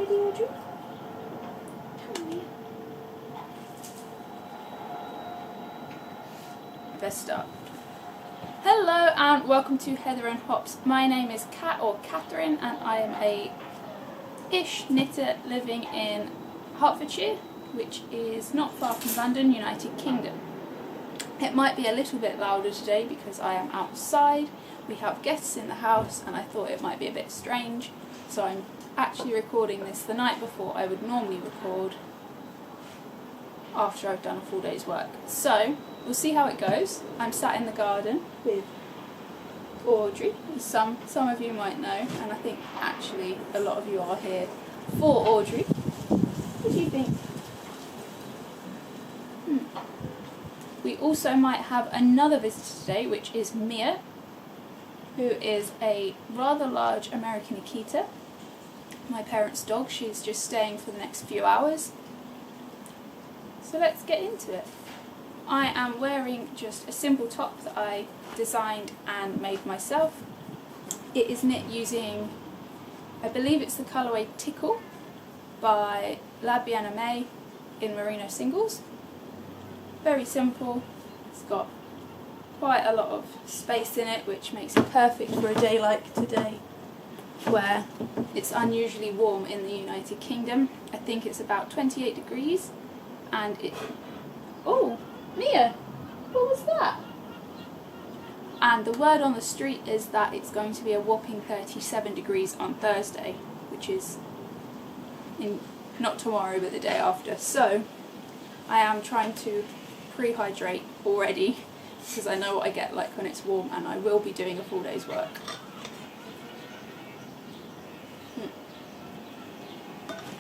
ready, Audrey? Come here. Best start. Hello and welcome to Heather and Hops. My name is Kat or Catherine and I am a ish knitter living in Hertfordshire, which is not far from London, United Kingdom. It might be a little bit louder today because I am outside. We have guests in the house and I thought it might be a bit strange, so I'm actually recording this the night before I would normally record after I've done a full day's work. So we'll see how it goes. I'm sat in the garden with Audrey, as some of you might know, and I think actually a lot of you are here for Audrey. What do you think? We also might have another visitor today, which is Mia, who is a rather large American Akita, my parents' dog. She's just staying for the next few hours. So let's get into it. I am wearing just a simple top that I designed and made myself. It is knit using, I believe it's the colourway TICKLE by Lavender in merino singles. Very simple. It's got quite a lot of space in it, which makes it perfect for a day like today where it's unusually warm in the United Kingdom. I think it's about 28 degrees and it... Oh, Mia, what was that? And the word on the street is that it's going to be a whopping 37 degrees on Thursday, which is not tomorrow but the day after. So I am trying to pre-hydrate already because I know what I get like when it's warm, and I will be doing a full day's work.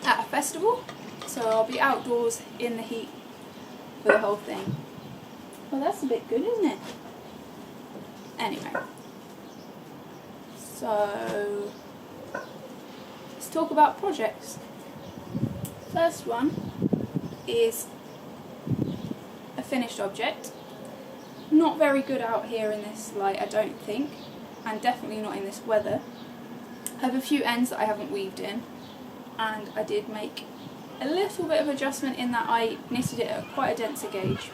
At a festival, so I'll be outdoors in the heat for the whole thing. Well, that's a bit good, isn't it? Anyway, so let's talk about projects. First one is a finished object. Not very good out here in this light, I don't think, and definitely not in this weather. I have a few ends that I haven't weaved in, and I did make a little bit of adjustment in that I knitted it at quite a denser gauge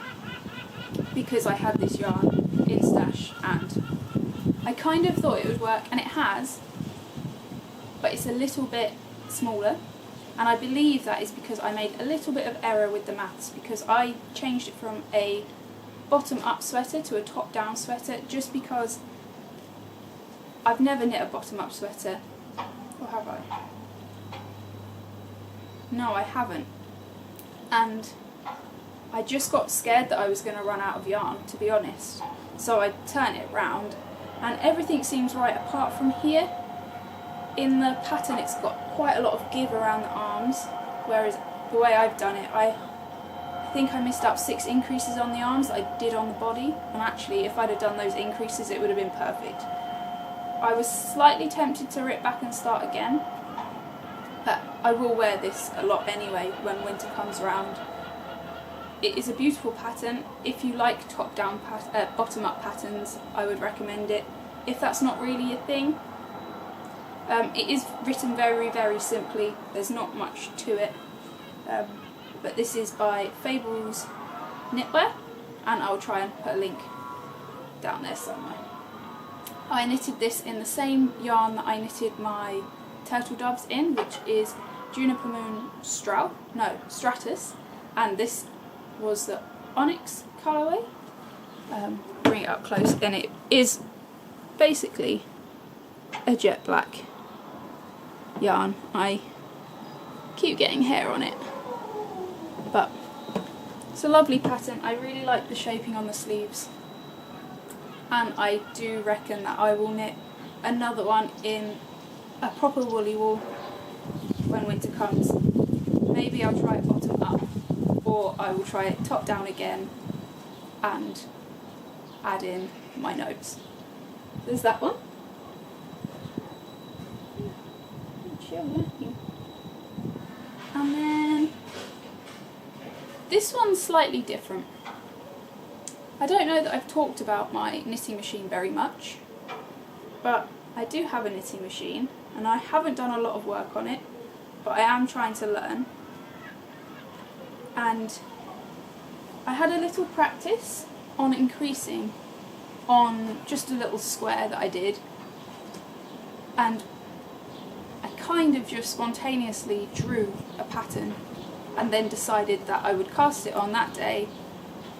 because I had this yarn in stash and I kind of thought it would work, and it has, but it's a little bit smaller, and I believe that is because I made a little bit of error with the maths because I changed it from a bottom up sweater to a top down sweater just because I've never knit a bottom up sweater. Or have I? No, I haven't. And I just got scared that I was going to run out of yarn, to be honest. So I turned it round and everything seems right apart from here. In the pattern it's got quite a lot of give around the arms, whereas the way I've done it, I think I missed out 6 increases on the arms that I did on the body, and actually if I'd have done those increases it would have been perfect. I was slightly tempted to rip back and start again, but I will wear this a lot anyway when winter comes around. It is a beautiful pattern. If you like top-down bottom up patterns, I would recommend it. If that's not really a thing, it is written very, very simply. There's not much to it. But this is by FIBRE's knitwear, and I'll try and put a link down there somewhere. I knitted this in the same yarn that I knitted my turtle doves in, which is Juniper Moon Stratus, and this was the Onyx colourway. Bring it up close, and it is basically a jet black yarn. I keep getting hair on it, but it's a lovely pattern. I really like the shaping on the sleeves, and I do reckon that I will knit another one in a proper woolly wool when winter comes. Maybe I'll try it bottom up, or I will try it top down again and add in my notes. There's that one. And then this one's slightly different. I don't know that I've talked about my knitting machine very much, but I do have a knitting machine and I haven't done a lot of work on it. but I am trying to learn. And I had a little practice on increasing on just a little square that I did, and I kind of just spontaneously drew a pattern and then decided that I would cast it on that day.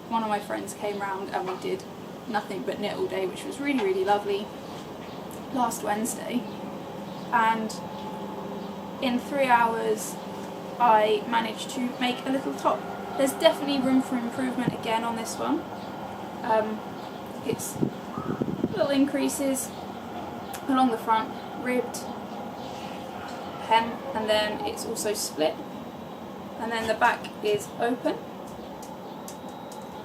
One of my friends came round and we did nothing but knit all day, which was really, really lovely, last Wednesday. And in 3 hours I managed to make a little top. There's definitely room for improvement again on this one. It's little increases along the front, ribbed hem, and then it's also split, and then the back is open.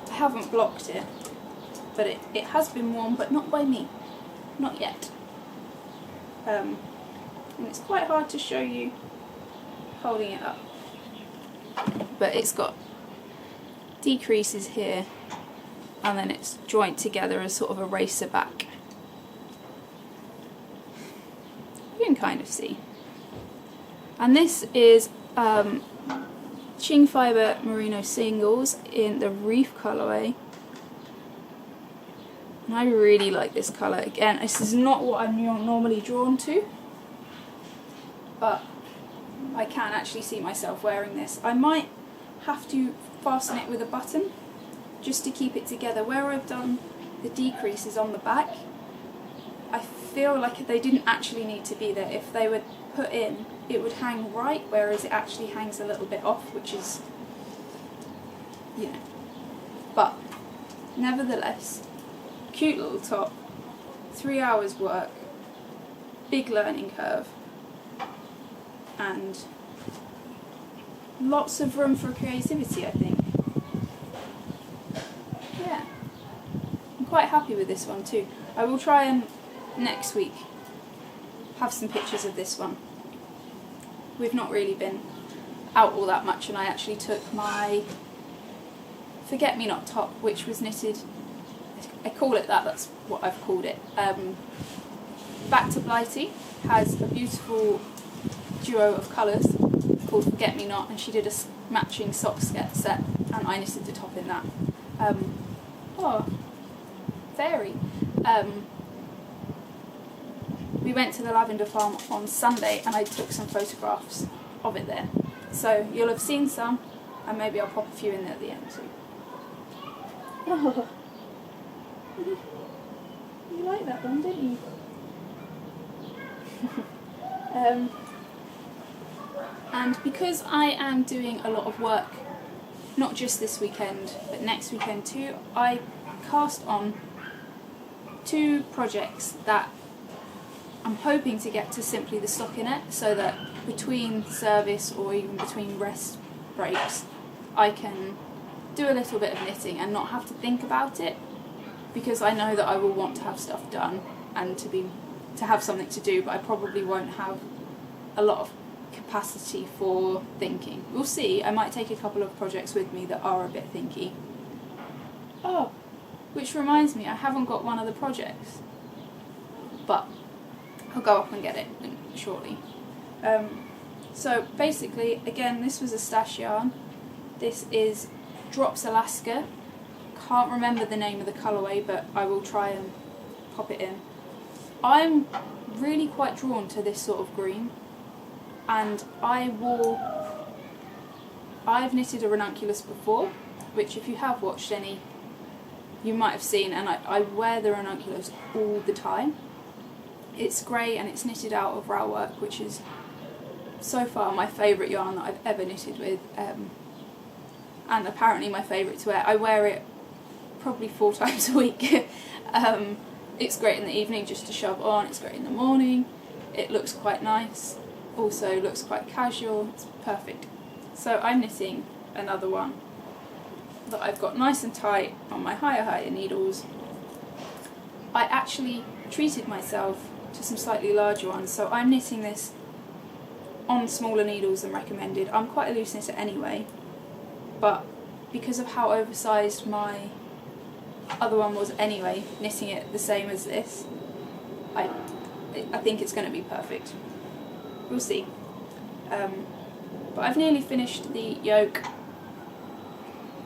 I haven't blocked it, but it has been worn, but not by me, not yet. And it's quite hard to show you holding it up, but it's got decreases here, and then it's joined together as sort of a racer back. You can kind of see. And this is QING Fibre Merino singles in the REEF colourway. And I really like this colour. Again, this is not what I'm normally drawn to, but I can actually see myself wearing this. I might have to fasten it with a button just to keep it together. Where I've done the decreases on the back, I feel like they didn't actually need to be there. If they were put in, it would hang right, whereas it actually hangs a little bit off, which is, you know. But nevertheless, cute little top, 3 hours work, big learning curve, and lots of room for creativity, I think. Yeah, I'm quite happy with this one too. I will try and next week have some pictures of this one. We've not really been out all that much, and I actually took my forget-me-not top, which was knitted, I call it that, that's what I've called it, back to Blighty. Has a beautiful duo of colours called Forget-Me-Not, and she did a matching sock set, and I knitted the top in that. Oh, fairy. We went to the Lavender farm on Sunday and I took some photographs of it there. So you'll have seen some, and maybe I'll pop a few in there at the end too. Oh. You like that one, didn't you? And because I am doing a lot of work, not just this weekend, but next weekend too, I cast on 2 projects that I'm hoping to get to simply the stockinette, so that between service or even between rest breaks I can do a little bit of knitting and not have to think about it, because I know that I will want to have stuff done and to have something to do, but I probably won't have a lot of capacity for thinking. We'll see. I might take a couple of projects with me that are a bit thinky. Oh, which reminds me, I haven't got one of the projects, but I'll go up and get it shortly. So basically, again, this was a stash yarn. This is Drops Alaska. Can't remember the name of the colourway, but I will try and pop it in. I'm really quite drawn to this sort of green, and I've knitted a ranunculus before, which if you have watched any, you might have seen, and I wear the ranunculus all the time. It's grey and it's knitted out of raw work, which is so far my favourite yarn that I've ever knitted with, and apparently my favourite to wear. I wear it probably 4 times a week. It's great in the evening just to shove on, it's great in the morning, it looks quite nice, also looks quite casual, it's perfect. So I'm knitting another one that I've got nice and tight on my higher needles. I actually treated myself to some slightly larger ones, so I'm knitting this on smaller needles than recommended. I'm quite a loose knitter anyway, but because of how oversized my other one was anyway, knitting it the same as this, I think it's going to be perfect. We'll see. But I've nearly finished the yoke.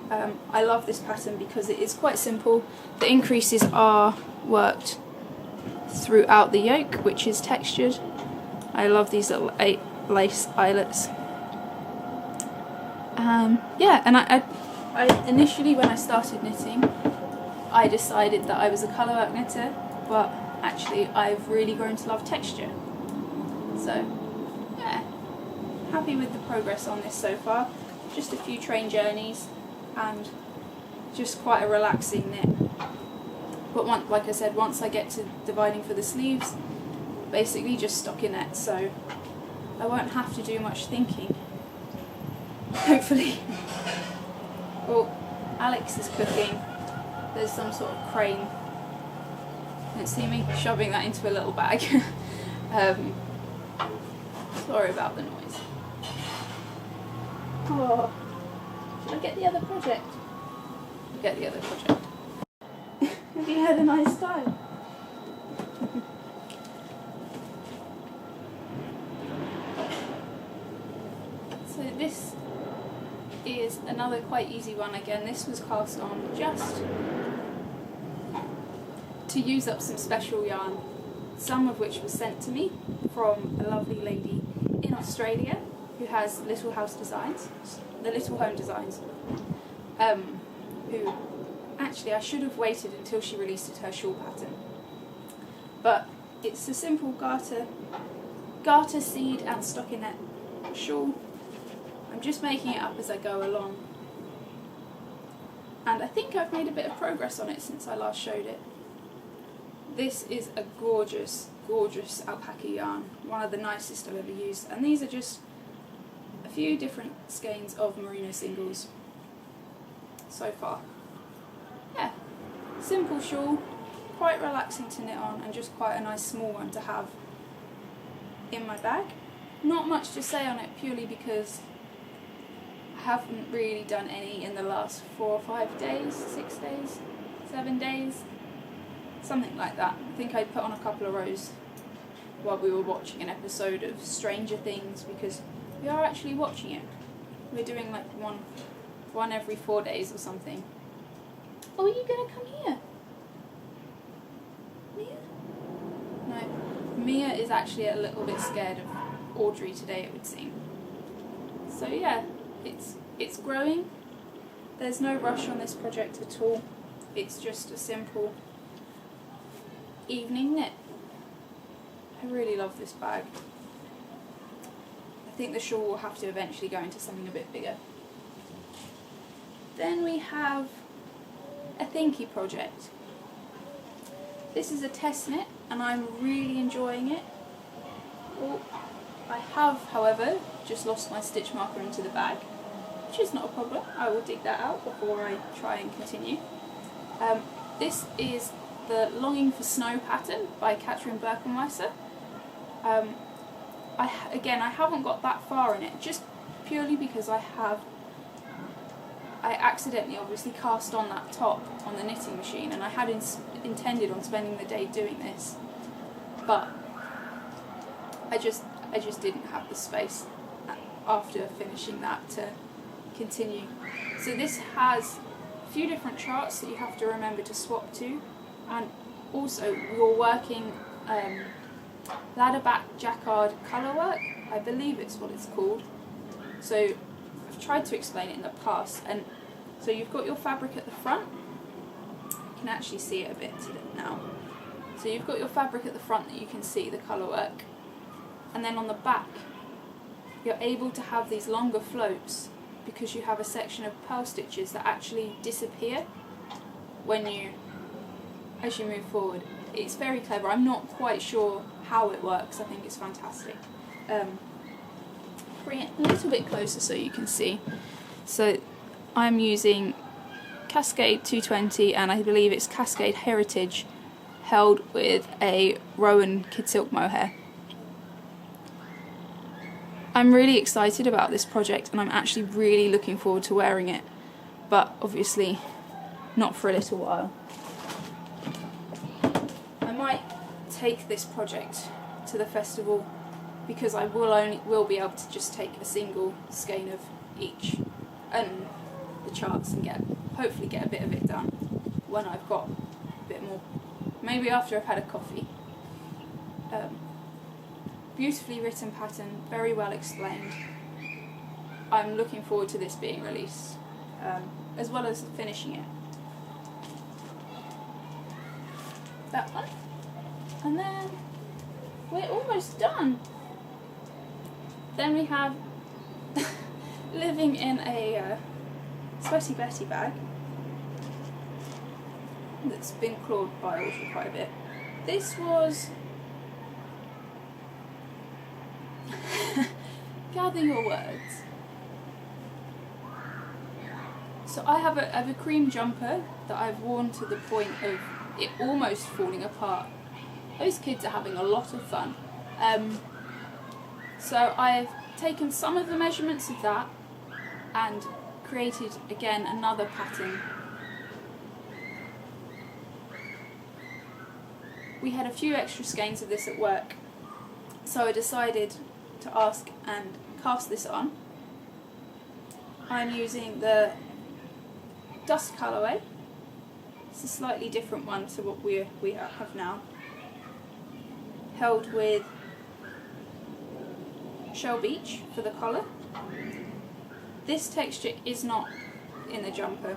I love this pattern because it is quite simple. The increases are worked throughout the yoke, which is textured. I love these little lace eyelets. Yeah, and I initially, when I started knitting, I decided that I was a colourwork knitter, but actually I've really grown to love texture. So yeah, happy with the progress on this so far. Just a few train journeys and just quite a relaxing knit. But like I said, once I get to dividing for the sleeves, basically just stockinette, so I won't have to do much thinking, hopefully. Oh, Alex is cooking. There's some sort of crane. Don't see me shoving that into a little bag. Sorry about the noise. Oh, should I get the other project? Get the other project. Have you had a nice time? So this is another quite easy one again. This was cast on just to use up some special yarn, some of which was sent to me from a lovely lady in Australia who has Little House Designs, the Little Home Designs, who actually I should have waited until she released her shawl pattern, but it's a simple garter seed and stockinette shawl. I'm just making it up as I go along, and I think I've made a bit of progress on it since I last showed it. This is a gorgeous, gorgeous alpaca yarn, one of the nicest I've ever used, and these are just a few different skeins of merino singles so far. Yeah, simple shawl, quite relaxing to knit on, and just quite a nice small one to have in my bag. Not much to say on it, purely because I haven't really done any in the last 4 or 5 days, 6 days, 7 days, something like that. I think I put on a couple of rows while we were watching an episode of Stranger Things, because we are actually watching it. We're doing like one every 4 days or something. Oh, are you gonna come here? Mia? No. Mia is actually a little bit scared of Audrey today, it would seem. So yeah, it's growing. There's no rush on this project at all. It's just a simple evening knit. I really love this bag. I think the shawl will have to eventually go into something a bit bigger. Then we have a thinky project. This is a test knit and I'm really enjoying it. Oh, I have, however, just lost my stitch marker into the bag, which is not a problem. I will dig that out before I try and continue. This is the Longing for Snow pattern by Katrin Birkenweiser. Again, I haven't got that far in it, just purely because I accidentally obviously cast on that top on the knitting machine, and I had intended on spending the day doing this, but I just didn't have the space after finishing that to continue. So this has a few different charts that you have to remember to swap to, and also you're working ladder back jacquard colour work, I believe it's what it's called. So I've tried to explain it in the past, and so you've got your fabric at the front. You can actually see it a bit now. So you've got your fabric at the front that you can see the colour work, and then on the back you're able to have these longer floats because you have a section of purl stitches that actually disappear as you move forward. It's very clever. I'm not quite sure how it works. I think it's fantastic. Bring it a little bit closer so you can see. So I'm using Cascade 220, and I believe it's Cascade Heritage, held with a ROWAN KIDSILK mohair. I'm really excited about this project, and I'm actually really looking forward to wearing it, but obviously not for a little while. I might take this project to the festival because I will be able to just take a single skein of each and the charts and hopefully get a bit of it done when I've got a bit more, maybe after I've had a coffee. Beautifully written pattern, very well explained. I'm looking forward to this being released, as well as finishing it. That one, and then we're almost done. Then we have living in a Sweaty Betty bag that's been clawed by Audrey quite a bit. This was gather your words. So I have a cream jumper that I've worn to the point of it almost falling apart. Those kids are having a lot of fun. So I've taken some of the measurements of that and created again another pattern. We had a few extra skeins of this at work, so I decided to ask and cast this on. I'm using the Dust colourway. It's a slightly different one to what we have now. Held with Shell Beach for the collar. This texture is not in the jumper,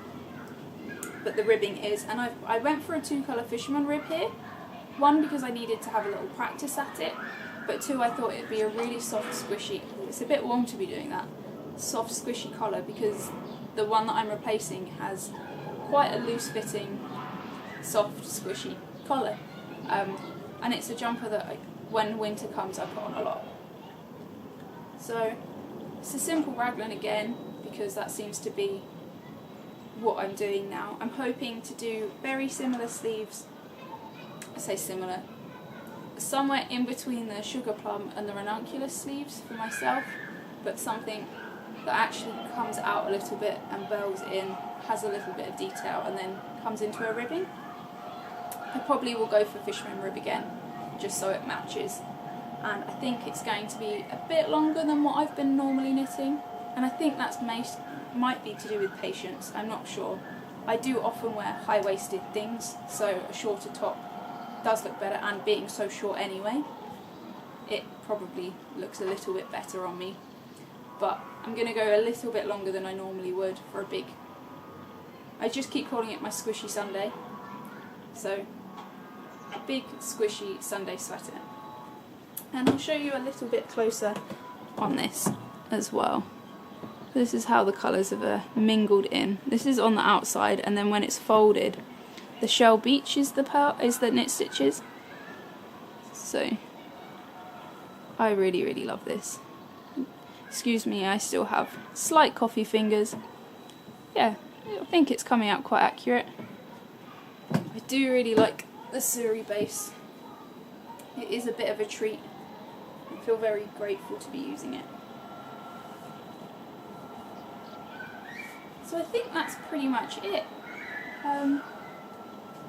but the ribbing is, and I went for a 2-colour fisherman rib here. One, because I needed to have a little practice at it, but 2, I thought it'd be a really soft, squishy, it's a bit warm to be doing that, soft, squishy collar, because the one that I'm replacing has quite a loose fitting, soft, squishy collar. And it's a jumper that when winter comes I put on a lot. So it's a simple raglan again, because that seems to be what I'm doing now. I'm hoping to do very similar sleeves, I say similar, somewhere in between the Sugar Plum and the Ranunculus sleeves for myself, but something that actually comes out a little bit and bells in, has a little bit of detail and then comes into a ribbing. I probably will go for fisherman rib again, just so it matches, and I think it's going to be a bit longer than what I've been normally knitting, and I think that's might be to do with patience, I'm not sure. I do often wear high-waisted things, so a shorter top does look better, and being so short anyway, it probably looks a little bit better on me. But I'm going to go a little bit longer than I normally would for a big, I just keep calling it my squishy Sunday, so a big squishy Sunday sweater. And I'll show you a little bit closer on this as well. This is how the colours have mingled in. This is on the outside, and then when it's folded, the Shell Beach is the knit stitches. So I really, really love this. Excuse me, I still have slight coffee fingers. Yeah, I think it's coming out quite accurate. I do really like the Suri base. It is a bit of a treat. I feel very grateful to be using it. So I think that's pretty much it.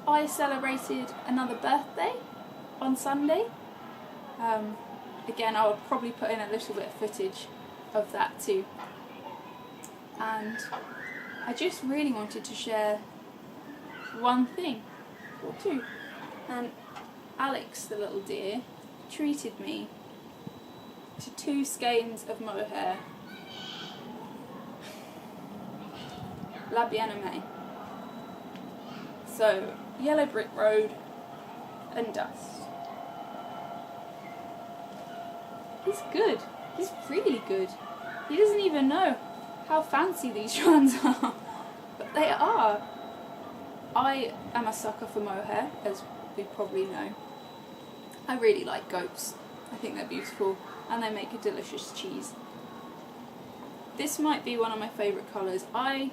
I celebrated another birthday on Sunday. Again, I'll probably put in a little bit of footage of that too. And I just really wanted to share one thing, or two. And Alex, the little dear, treated me to 2 skeins of mohair. La Bien-Aimée. So, Yellow Brick Road and Dust. He's good. He's really good. He doesn't even know how fancy these ones are, but they are. I am a sucker for mohair, as we probably know. I really like goats. I think they're beautiful, and they make a delicious cheese. This might be one of my favourite colours. I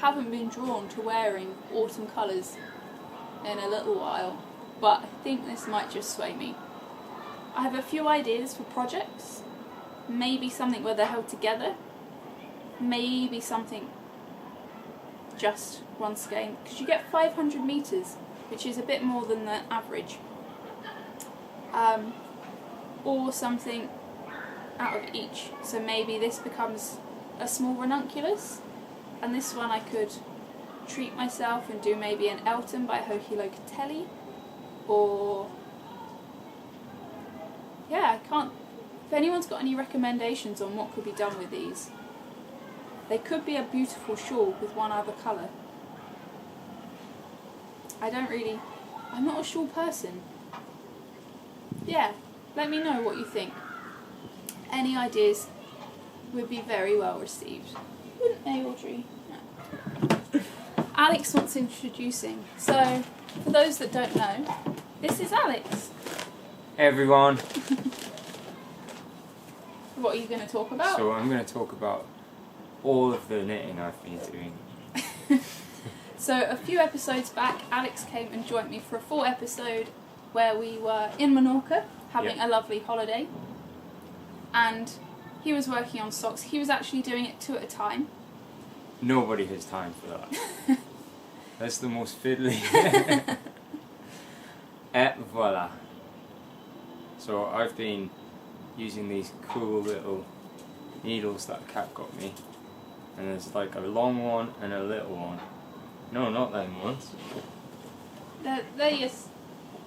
haven't been drawn to wearing autumn colours in a little while, but I think this might just sway me. I have a few ideas for projects. Maybe something where they're held together. Maybe something just one skein, because you get 500 metres, which is a bit more than the average. Or something out of each. So maybe this becomes a small ranunculus, and this one I could treat myself and do maybe an Elton by Hoki Locatelli, or yeah, I can't. If anyone's got any recommendations on what could be done with these, they could be a beautiful shawl with one other colour. I'm not a shawl person. Yeah, let me know what you think. Any ideas would be very well received. Wouldn't they, Audrey? No. Alex wants introducing. So, for those that don't know, this is Alex. Hey everyone. What are you going to talk about? So I'm going to talk about all of the knitting I've been doing. So a few episodes back, Alex came and joined me for a full episode where we were in Menorca having a lovely holiday, and he was working on socks. He was actually doing it 2 at a time. Nobody has time for that. That's the most fiddly. Et voila. So I've been using these cool little needles that Kat got me, and there's like a long one and a little one. No, not them ones. They're just...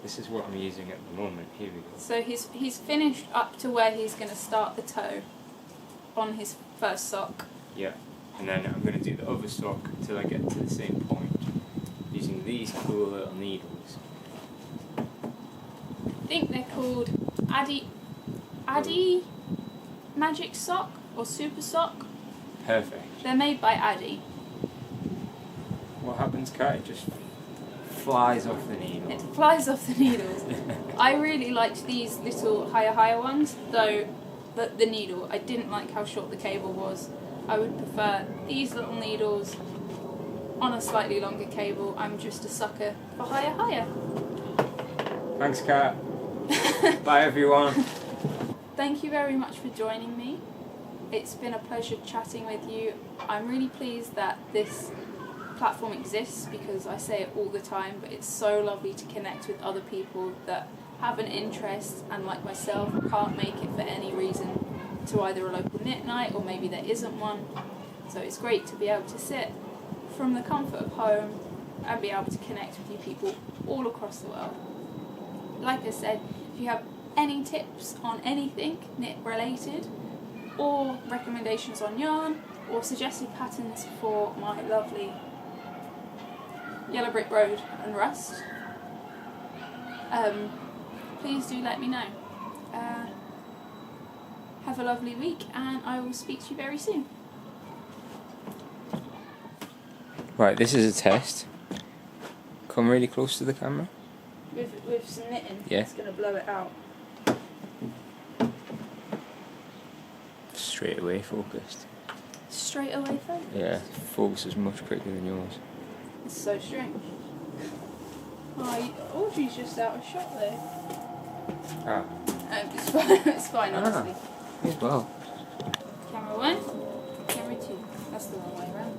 This is what I'm using at the moment. Here we go. So he's finished up to where he's going to start the toe on his first sock. Yeah, and then I'm going to do the other sock till I get to the same point, using these cool little needles. I think they're called Addy Magic Sock or Super Sock. Perfect. They're made by Addy. What happens, Kat? It just flies off the needle. It flies off the needles. I really liked these little higher ones, though the needle, I didn't like how short the cable was. I would prefer these little needles on a slightly longer cable. I'm just a sucker for higher. Thanks, Kat. Bye, everyone. Thank you very much for joining me. It's been a pleasure chatting with you. I'm really pleased that this platform exists, because I say it all the time, but it's so lovely to connect with other people that have an interest and, like myself, can't make it for any reason to either a local knit night or maybe there isn't one. So it's great to be able to sit from the comfort of home and be able to connect with you people all across the world. Like I said, if you have any tips on anything knit related, or recommendations on yarn, or suggested patterns for my lovely Yellow Brick Road and Rust, please do let me know. Have a lovely week, and I will speak to you very soon. Right, this is a test. Come really close to the camera. With some knitting, Yeah. It's going to blow it out. Straight away focused. Straight away, folks? Yeah, focus is much quicker than yours. It's so strange. Oh, Audrey's just out of shot there. Ah. It's fine, honestly. As well. Camera 1, camera 2. That's the wrong way around.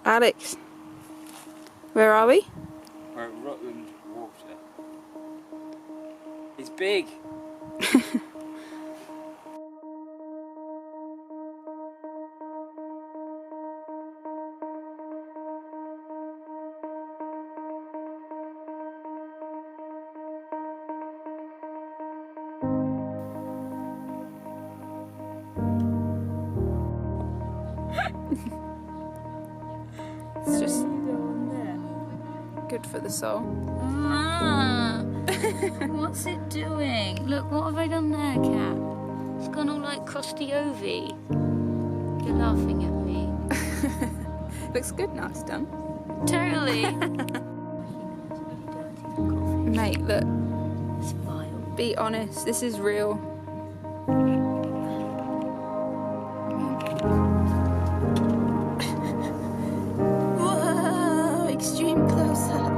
Alex, where are we? We're at Rutland water. It's big. It's just good for the soul. What's it doing? Look, what have I done there, Cat? It's gone all like crusty ovy. You're laughing at me. Looks good now it's done. Totally. Mate, look, It's vile. be honest, this is real. Whoa, extreme close up.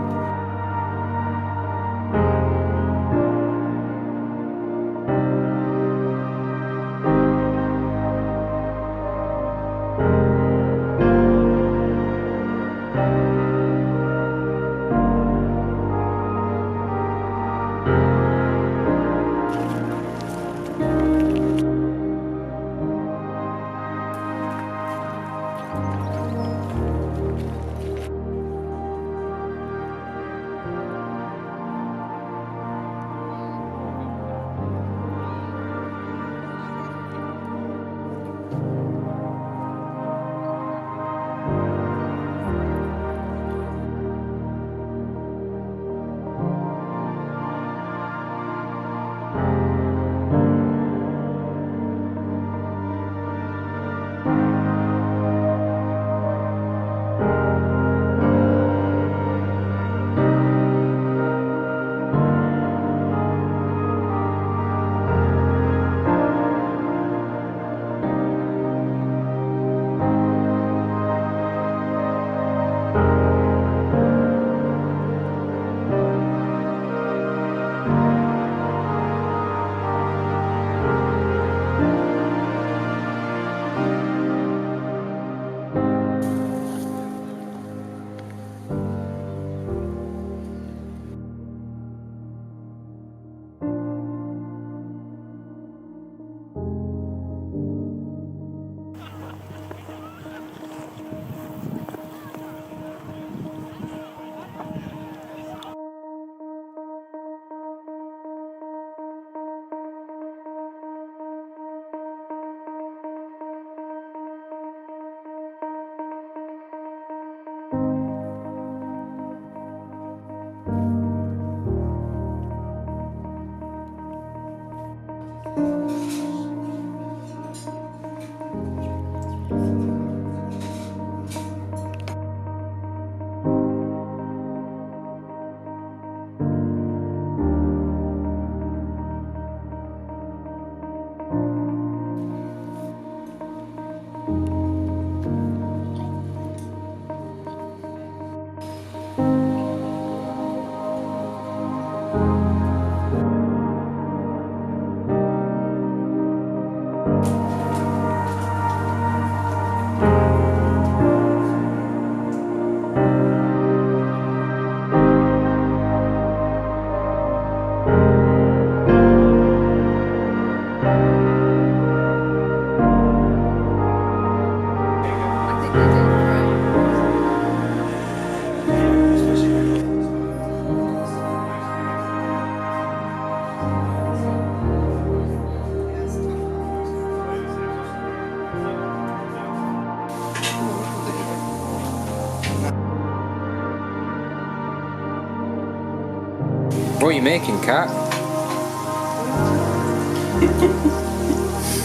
What are you making, Kat?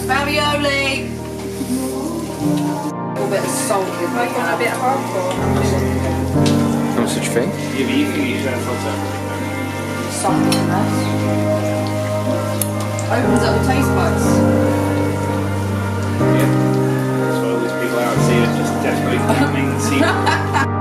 Ravioli! A bit of salt with Are you on a bit hardcore? No such thing. Yeah, but you can use that for everything. salt in there. Opens up the taste buds. Yeah. That's why all these people out here just desperately filming and seeing.